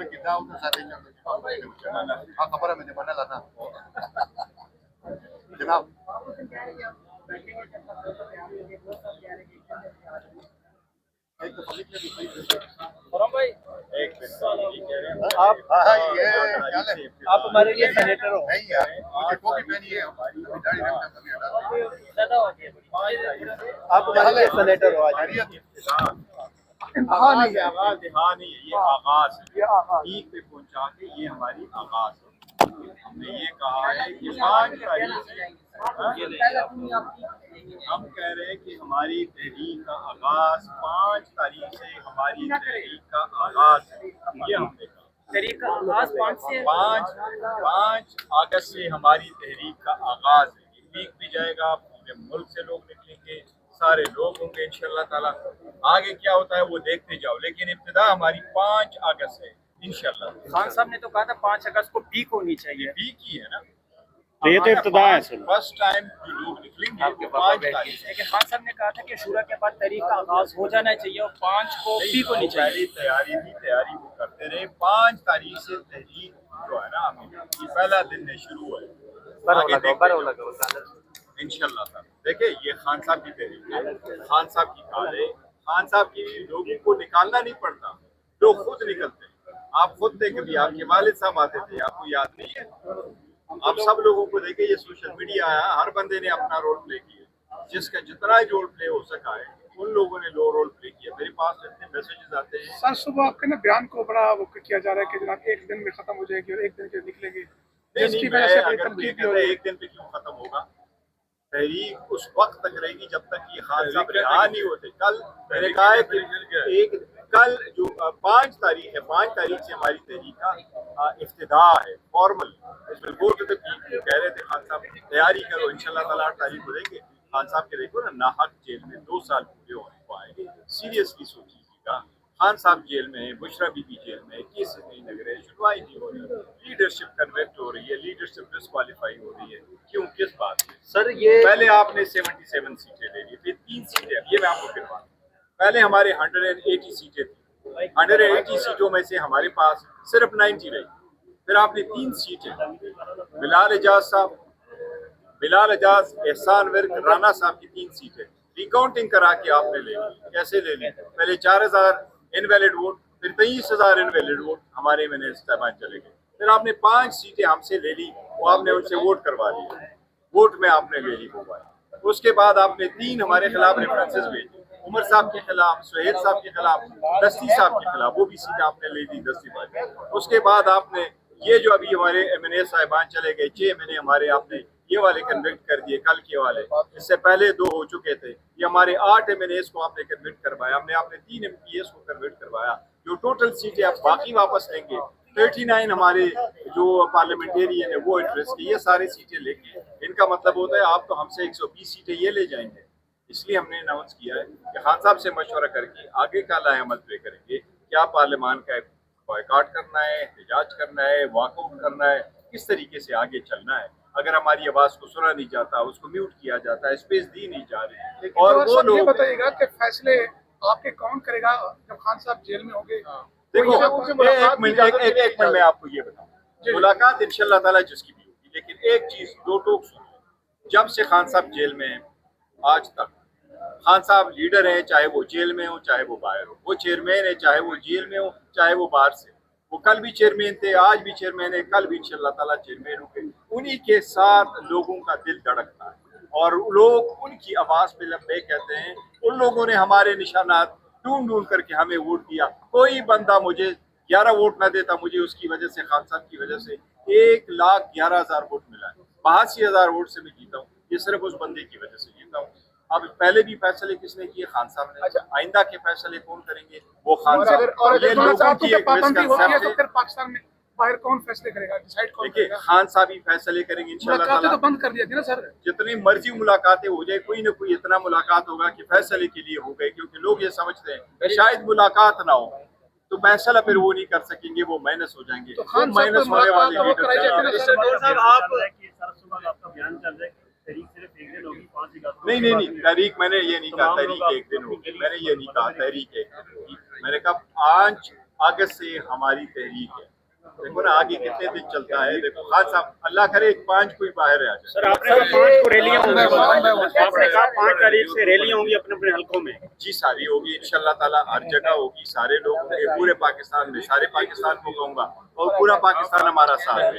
kita udah saatnya apa para mana lana جناب آپ ہمارے لیے سینیٹر ہو. نہیں یار مجھے ٹوپی پہنی ہے داڑھی رکھنا کبھی آپ ہمارے لیے سینیٹر ہو آج. آغاز ہے، آغاز ہے. ہاں نہیں یہ آغاز ہے، عید پہ پہنچا کے یہ ہماری آغاز ہے. ہم نے یہ کہا ہے کہ 5 تاریخ سے ہم کہہ رہے ہیں کہ ہماری تحریک کا آغاز 5 تاریخ سے ہماری تحریک کا آغاز ہے. یہ ہم نے کہا تحریک کا آغاز 5 سے 5 اگست سے ہماری تحریک کا آغاز ہے. یہ لکھ بھی جائے گا، پورے ملک سے لوگ نکلیں گے، سارے لوگ ہوں گے انشاءاللہ تعالیٰ. آگے کیا ہوتا ہے وہ دیکھتے جاؤ، لیکن ابتدا ہماری 5 اگست ہے انشاءاللہ. خان صاحب نے تو کہا تھا 5 اگست کو پیک ہونی چاہیے. بھی کی ہے نا، یہ تو ابتدا ہے. فرسٹ ٹائم جو لوگ نکلیں گے 5 تاریخ سے. لیکن خان صاحب نے کہا تھا کہ شورا کے بعد تحریک کا آغاز ہو جانا چاہیے اور 5 کو پیک ہونی چاہیے. پہلی تیاری وہ کرتے رہے. 5 تاریخ سے تحریک جو ہے نا یہ پہلا دن ہے، شروع ہے. انشاءاللہ تعالیٰ دیکھیں یہ خان صاحب کی تحریک ہے، خان صاحب کی کال ہے. خان صاحب کی لوگوں کو نکالنا نہیں پڑتا، لوگ خود نکلتے ہیں. آپ خود تھے کبھی، آپ کے والد صاحب آتے تھے، آپ کو یاد نہیں ہے؟ آپ سب لوگوں کو دیکھیں، یہ سوشل میڈیا آیا، ہر بندے نے اپنا رول پلے کیا. جس کا جتنا رول پلے ہو سکا ہے ان لوگوں نے رول پلے کیا. میرے پاس اتنے میسیجز آتے ہیں. سر صبح آپ کے نا بیان کو بڑا وہ کیا جا رہا ہے کہ جناب 1 دن میں ختم ہو جائے گی اور 1 دن کے نکلیں گے. نہیں میں اگر مجھے کہتا ہے 1 دن پہ کیوں ختم ہوگا، تحریک اس وقت تک رہے گی جب تک یہ خان صاحب رہا نہیں ہوتے. کل میں نے کہا ہے کہ کل جو 5 تاریخ ہے، 5 تاریخ سے ہماری تحریک کا افتتاح ہے فارمل. اس میں بورڈ پہ کہہ رہے تھے خان صاحب تیاری کرو، انشاءاللہ تعالیٰ 8 تاریخ کو دیں گے. خان صاحب کے دیکھو نا ناحق جیل میں 2 سال پورے ہونے کو آئے گے. سیریسلی سوچیے گا، خان صاحب جیل میں ہے، بشرا بی بی جیل میں ہے، کیسز نہیں لگ رہے، سنوائی نہیں ہو رہی، لیڈرشپ کنویکٹ ہو رہی ہے، لیڈرشپ ڈسکوالیفائی ہو رہی ہے. کیوں، کس بات سے؟ سر یہ پہلے آپ نے 77 سیٹیں لے لی، پھر 3 سیٹیں. یہ میں آپ کو گنوا دوں. پہلے ہمارے 180 سیٹیں تھیں، 180 سیٹوں میں سے ہمارے پاس صرف 90 رہی. پھر آپ نے 3 سیٹیں بلال اعجاز احسان ورک رانا صاحب کی 3 سیٹیں ریکاؤنٹنگ کرا کے آپ نے لے لی. کیسے لے لی؟ پہلے 4000 انویلڈ ووٹ، پھر 23,000 انویلڈ ووٹ ہمارے میں استعمال چلے گئے. پھر آپ نے 5 سیٹیں ہم سے لے لی، وہ آپ نے ان سے ووٹ کروا لی، ووٹ میں آپ نے لے لی موبائل. اس کے بعد آپ نے 3 ہمارے خلاف ریفرنسز بھیجے، عمر صاحب کے خلاف، سہیل صاحب کے خلاف، دستی صاحب کے خلاف، وہ بھی سیٹیں آپ نے لے لی دستی بھائی. اس کے بعد آپ نے یہ جو ابھی ہمارے MNA صاحبان چلے گئے، 6 MNA ہمارے آپ نے یہ والے کنوکٹ کر دیے، کل کے والے، اس سے پہلے 2 ہو چکے تھے. یہ ہمارے 8 MNAs کو آپ نے کنوکٹ کروایا. ہم نے آپ نے 3 MPs کو کنوکٹ کروایا. جو ٹوٹل سیٹیں آپ باقی واپس لیں گے، 39 ہمارے جو پارلیمنٹیرین ہے وہ ایڈریس کی، یہ ساری سیٹیں لے کے ان کا مطلب ہوتا ہے آپ تو ہم سے 120 سیٹیں یہ لے جائیں گے. اس لیے ہم نے اناؤنس کیا ہے کہ خان صاحب سے مشورہ کر کے آگے کا لائے عمل طے کریں گے. کیا پارلیمان کا بائیکاٹ کرنا ہے، احتجاج کرنا ہے، واک آؤٹ کرنا ہے، کس طریقے سے آگے چلنا ہے. اگر ہماری آواز کو سنا نہیں جاتا، اس کو میوٹ کیا جاتا ہے، اسپیس دی نہیں جا رہی. اور وہ یہ لوگ بتائیے گا کہ فیصلے آپ کے کون کرے گا جب خان صاحب جیل میں ہوں گے؟ دیکھو ایک منٹ میں آپ کو یہ بتاؤں. ملاقات انشاءاللہ تعالیٰ جس کی بھی ہوگی، لیکن ایک چیز 2 ٹوک سنو. جب سے خان صاحب جیل میں ہیں آج تک خان صاحب لیڈر ہیں، چاہے وہ جیل میں ہو چاہے وہ باہر ہو. وہ چیئرمین ہے، چاہے وہ جیل میں ہو چاہے وہ باہر سے. وہ کل بھی چیئرمین تھے، آج بھی چیئرمین ہے، کل بھی انشاءاللہ تعالیٰ چیئرمین ہوں گے. انہی کے ساتھ لوگوں کا دل دھڑکتا ہے اور لوگ ان کی آواز پہ لبیک کہتے ہیں. ان لوگوں نے ہمارے نشانات ڈھونڈ کر کے ہمیں ووٹ دیا. کوئی بندہ مجھے 11 ووٹ نہ دیتا، مجھے اس کی وجہ سے، خان صاحب کی وجہ سے 1,11,000 ووٹ ملا ہے. 82,000 ووٹ سے میں جیتا ہوں. یہ صرف اس بندے کی وجہ سے جیتا ہوں. اب پہلے بھی فیصلے کس نے کیے؟ خان صاحب نے. آئندہ کے فیصلے کون کریں گے؟ وہ خان صاحب. یہ لوگوں کی ایک مسکنسپشن ہے. پھر پاکستان میں باہر کون فیصلے کرے گا؟ ڈیسائیڈ کون کرے دیکھیے گا؟ خان صاحب ہی فیصلے کریں گے انشاءاللہ ملاقاتیں تو تعالیٰ. بند کر دیا تھی نا سر. جتنی مرضی ملاقاتیں ہو جائے، کوئی نہ کوئی اتنا ملاقات ہوگا کہ فیصلے کے لیے ہو گئے. کیونکہ لوگ یہ سمجھتے ہیں کہ شاید ملاقات نہ ہو تو فیصلہ پھر وہ نہیں کر سکیں گے، وہ مائنس ہو جائیں گے. تو خان صاحب مائنس ہونے والے آپ لیڈر نہیں، تحریک میں نے یہ نہیں کہا تحریک 1 دن ہوگی. میں نے یہ نہیں کہا تحریک 1 دن ہوگی. میں نے کہا 5 अगस्त से हमारी तहरीक है। देखो ना आगे कितने दिन चलता है। देखो खान साहब अल्लाह करे 5 कोई बाहर आ जाए। सर आपने कहा 5 को रैलियां होंगी, आपने कहा 5 तारीख से रैलियां होंगी अपने अपने हलकों में। जी सारी होगी इंशाल्लाह ताला, हर जगह होगी, सारे लोग होंगे पूरे पाकिस्तान में, सारे पाकिस्तान को कहूँगा और पूरा पाकिस्तान हमारा साथ है।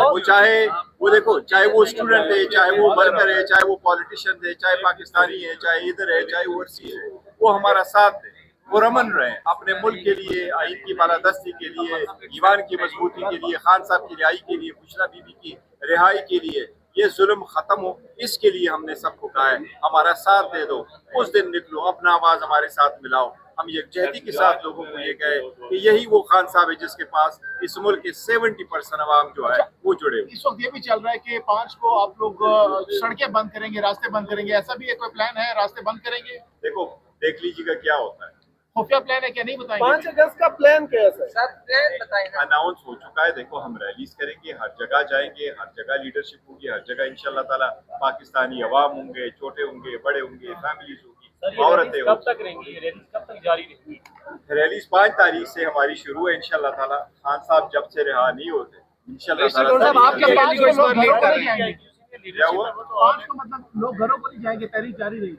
वो चाहे वो देखो चाहे वो स्टूडेंट है, चाहे वो वर्कर है, चाहे वो पॉलिटिशियन है, चाहे पाकिस्तानी है, चाहे इधर है, चाहे ओवरसीज है, वो हमारा साथ है। वो रमन रहे अपने मुल्क के लिए, आइन की बालादस्ती के लिए, ईमान की मजबूती के लिए, खान साहब की रिहाई के लिए, खुशरा बीबी की रिहाई के लिए, ये जुल्म खत्म हो, इसके लिए हमने सबको कहा है हमारा साथ दे दो। उस दिन निकलो, अपना आवाज हमारे साथ मिलाओ। हम यकजहती के साथ लोगों को ये कहे कि यही वो खान साहब है जिसके पास इस मुल्क के 70% अवाम जो है वो जुड़े हुए। इस वक्त ये भी चल रहा है कि 5 को आप लोग सड़कें बंद करेंगे, रास्ते बंद करेंगे, ऐसा भी एक कोई प्लान है? रास्ते बंद करेंगे, देखो देख लीजिएगा क्या होता है। खुफिया प्लान है क्या, नहीं बताएंगे? 5 अगस्त का प्लान क्या है सर? अनाउंस हो चुका है। देखो हम रैलीज करेंगे, हर जगह जाएंगे, हर जगह लीडरशिप होगी, हर जगह इंशाल्लाह ताला पाकिस्तानी अवाम होंगे, छोटे होंगे, बड़े होंगे, फैमिलीज होगी, औरतें कब तक रहेंगी ये रैली, कब तक जारी रहेगी? रैलीज 5 तारीख से हमारी शुरू है इंशाल्लाह ताला। खान साहब जब से रिहा नहीं होते इंशाल्लाह ताला। आपके 5 को लोग घरों को नहीं जाएंगे? क्या हुआ? 5 को मतलब लोग घरों को नहीं जाएंगे, तहरीक जारी रहेगी?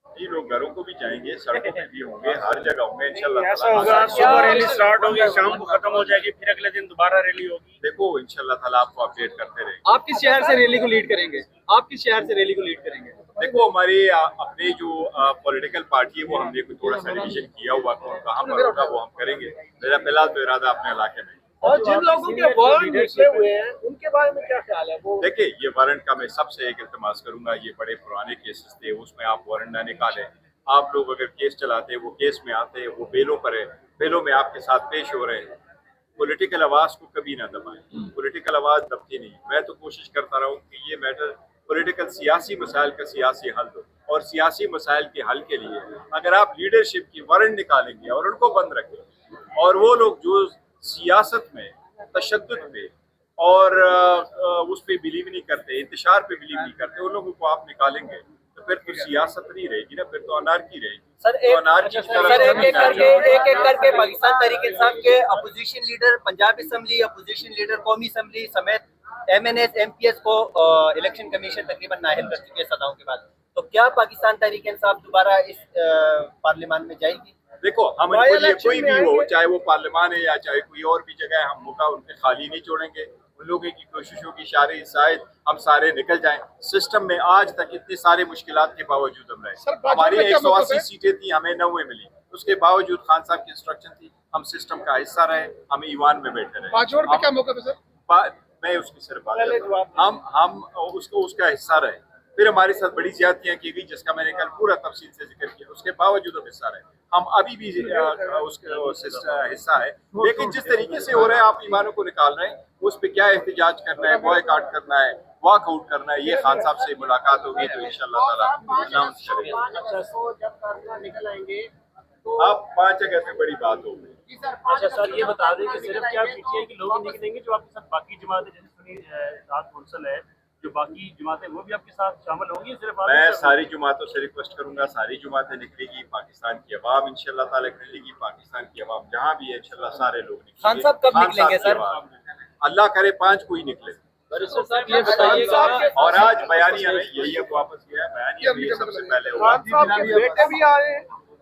जी लोग घरों को भी जाएंगे, सड़कों पे भी होंगे, हर जगह होंगे इंशाल्लाह ऐसा होगा सुबह रैली स्टार्ट होगी, शाम को खत्म हो जाएगी, फिर अगले दिन दोबारा रैली होगी। देखो इंशाल्लाह ताला आपको अपडेट करते रहेंगे। आप किस शहर से रैली को लीड करेंगे? आप किस शहर से रैली को लीड करेंगे? देखो हमारे अपने जो पॉलिटिकल पार्टी है वो हमने कोई थोड़ा सा रिविजन किया हुआ तो कहाँ पर होगा वो हम करेंगे। मेरा फिलहाल तो इरादा अपने इलाके में। और जिन लोगों के वारंट निकले हुए हैं उनके बारे में क्या ख्याल है? वो देखिए ये वारंट का मैं सबसे एक इल्तमास करूंगा, ये बड़े पुराने केसेस थे, उसमें आप वारंट ना निकालें। आप लोग अगर केस चलाते वो केस में आते, वो बेलों पर है, बेलों में आपके साथ पेश हो रहे हैं। पॉलिटिकल आवाज़ को कभी ना दबाएं, पॉलिटिकल आवाज़ दबती नहीं। मैं तो कोशिश करता रहा हूँ कि ये मैटर पॉलिटिकल सियासी मसाइल का सियासी हल हो, और सियासी मसाइल के हल के लिए अगर आप लीडरशिप की वारंट निकालेंगे और उनको बंद रखेंगे, और वो लोग जो सियासत में तशद्दुद पे और उस पर बिलीव नहीं करते, इंतशार पे बिलीव नहीं करते, उन लोगों को आप निकालेंगे तो फिर तो सियासत नहीं रहेगी ना, फिर तो अनारकी रहेगी। सर तो अनारकी की तरफ सर से एक एक करके पाकिस्तान तहरीक इंसाफ के opposition leader, Punjab assembly opposition leader, कौमी असेंबली समेत MNS MPS को इलेक्शन कमीशन तकरीबन नाअहल कर चुकी है सदाओं के बाद। तो क्या पाकिस्तान तहरीक इंसाफ दोबारा इस पार्लियामान में जाएगी? देखो हम इनको लिए कोई भी हो, चाहे वो पार्लियामान है या चाहे कोई और भी जगह है, हम मौका उनके खाली नहीं छोड़ेंगे। उन लोगों की कोशिशों की शारे शायद हम सारे निकल जाएं। सिस्टम में आज तक इतने सारे मुश्किलात के बावजूद हम रहे। हमारी 180 सीटें थी, हमें 90 मिली, उसके बावजूद खान साहब की इंस्ट्रक्शन थी, हम सिस्टम का हिस्सा रहे, हम ईवान में बैठे रहे। 5 और पे क्या मौका है सर? मैं उसकी सिर्फ बात कर रहा हूं। हम उसका हिस्सा रहे, फिर हमारे साथ बड़ी ज्यादतियां की गई जिसका मैंने कल पूरा तफसील से जिक्र किया, उसके बावजूद हम हिस्सा रहे। हम अभी भी उसके हिस्सा है, लेकिन जिस तरीके से हो रहा है, आप ईमानों को निकाल रहे हैं, उस पर क्या एहतजाज करना है, बॉयकॉट करना है, वॉक आउट करना है, ये खान साहब से मुलाकात होगी तो इंशाल्लाह ताला अनाउंस करेंगे। आप 5 अगस्त में बड़ी बात होगी। अच्छा सर ये बता दें कि सिर्फ क्या पीटीआई के लोग निकलेंगे, जो आपके साथ बाकी जमातें जैसे सुनी रात कौंसल है, जो बाकी जमातें वो भी आपके साथ शामिल होंगी? सिर्फ मैं सारी जमातों से रिक्वेस्ट करूंगा, सारी जमातें निकलेगी, पाकिस्तान की अवाम इंशाल्लाह ताला निकलेगी, पाकिस्तान की अवाम जहाँ भी है इंशाल्लाह सारे लोग निकलेंगे। खान साहब कब निकलेंगे सर? अल्लाह करे 5 को ही निकले। ये बताइएगा, और आज बयानिया में यही अब वापस गया है, बयानिया में ये सबसे पहले हुआ। खान साहब के बेटे भी आए,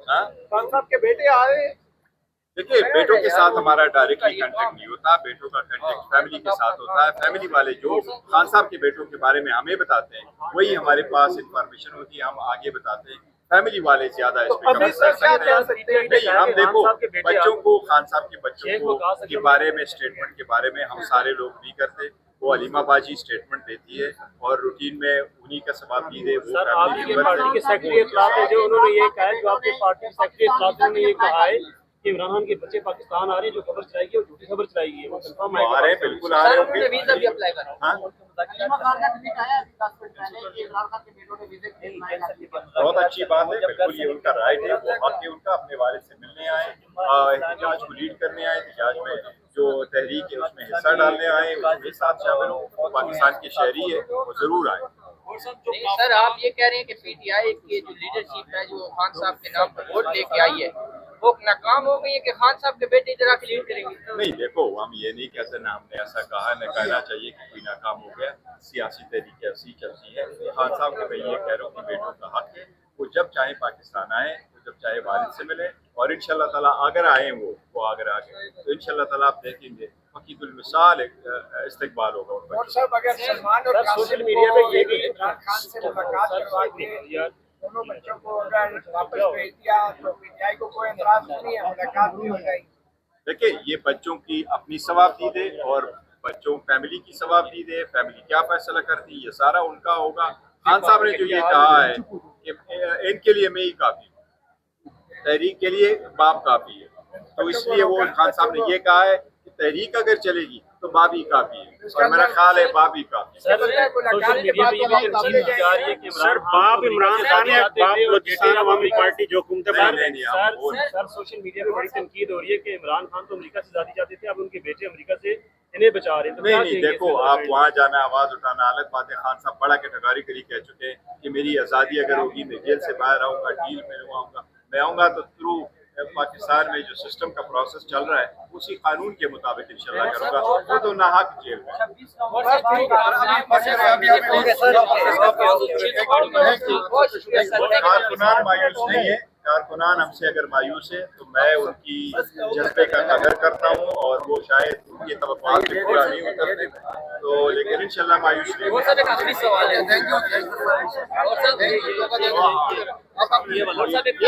हाँ? खान साहब के बेटे आए। देखिए बेटों के साथ हमारा डायरेक्टली कांटेक्ट नहीं होता, बेटों का कांटेक्ट फैमिली के साथ होता है। फैमिली वाले जो खान साहब के बेटों के बारे में हमें बताते हैं, वही हमारे पास इंफॉर्मेशन होती है, हम आगे बताते हैं। फैमिली वाले ज्यादा इस पे कमेंट कर सकते हैं। नहीं, हम देखो बच्चों को, खान साहब के बच्चों को के बारे में, स्टेटमेंट के बारे में हम सारे लोग नहीं करते। वो अलीमा बाजी स्टेटमेंट देती है और रूटीन में उन्हीं का सवाब है। वो आपकी पार्टी के सेक्रेटरी इत्तलात है जो उन्होंने ये कहा है, जो आपके पार्टी सेक्रेटरी इत्तलात ने ये कहा है कि इमरान खान के बच्चे पाकिस्तान आ रहे हैं, जो खबर चलाएगी वो झूठी खबर चलाएगी, वो कंफर्म आ रहे हैं, बिल्कुल आ रहे हैं। उन्होंने वीजा भी अप्लाई करा। बहुत अच्छी बात है, बिल्कुल ये उनका राइट है, वो हक है उनका। अपने वाले से मिलने आए, एहतजाज को लीड करने आए, एहतजाज में जो तहरीक है उसमें हिस्सा डालने आए, उसके साथ शामिल हो। पाकिस्तान के शहरी है वो जरूर आए। सर आप ये कह रहे हैं कि पीटीआई की जो लीडरशिप है, जो खान साहब के नाम पर वोट लेके आई है, वो नाकाम हो गई है कि खान साहब के बेटे इधर आके लीड करेंगे? नहीं देखो, हम ये नहीं कहते ना हमने ऐसा कहा, न कहना चाहिए कि कोई नाकाम हो गया। सियासी तहरीक ऐसी चलती है। खान साहब को मैं ये कह रहा हूँ कि बेटों का हक है, वो जब चाहे पाकिस्तान आए, वो जब चाहे वालिद से मिले, और इंशाल्लाह ताला अगर आए वो अगर आ गए तो इंशाल्लाह ताला आप देखेंगे फकीदुल मिसाल इस्तकबाल होगा उन बच्चों का। साहब अगर सलमान और सोशल मीडिया पे ये भी इमरान खान से मुलाकात करवा के दोनों बच्चों को अगर वापस भेज दिया तो पीटीआई को कोई एतराज नहीं है, मुलाकात भी हो जाएगी। देखिए, ये बच्चों की अपनी सवाबदीद है और बच्चों फैमिली की सवाबदीद है। फैमिली क्या फैसला करती है ये सारा उनका होगा। खान साहब ने जो ये कहा है कि इनके लिए मैं ही काफी हूँ, तहरीक के लिए बाप काफी है, तो इसलिए वो खान साहब ने ये कहा है कि तहरीक अगर चलेगी तो बाप ही काफी है, और मेरा ख्याल है बाप ही काफी है। सर सोशल मीडिया पे ये भी तनकीद की जा रही है कि सर बाप इमरान खान है, बाप बलूचिस्तान अवामी पार्टी जो हुकूमत नहीं, पर नहीं, नहीं, हम बोल रहे हैं। सर सोशल मीडिया पे बड़ी तनकीद हो रही है कि इमरान खान तो अमेरिका से ज्यादा जाते थे, अब उनके बेटे अमेरिका से इन्हें बचा रहे हैं। तो नहीं क्या नहीं, कहेंगे देखो इस पे? आप वहाँ जाना, आवाज उठाना अलग बात है। खान साहब बड़ा कैटेगरी करी कह चुके हैं कि मेरी आज़ादी अगर होगी मैं जेल से बाहर आऊँगा, डील में आऊँगा, मैं आऊँगा तो थ्रू पाकिस्तान में जो सिस्टम का प्रोसेस चल रहा है उसी कानून के मुताबिक इंशाल्लाह करूँगा, वो तो नाहक जेल में। कारकुनान मायूस नहीं है, कारकुनान हमसे अगर मायूस है तो मैं उनकी जज्बे का कदर करता हूँ, और वो शायद उनकी तवक्कुआत से पूरा नहीं उतरते, तो लेकिन इंशाल्लाह मायूस नहीं वो है। सब एक आखिरी सवाल है।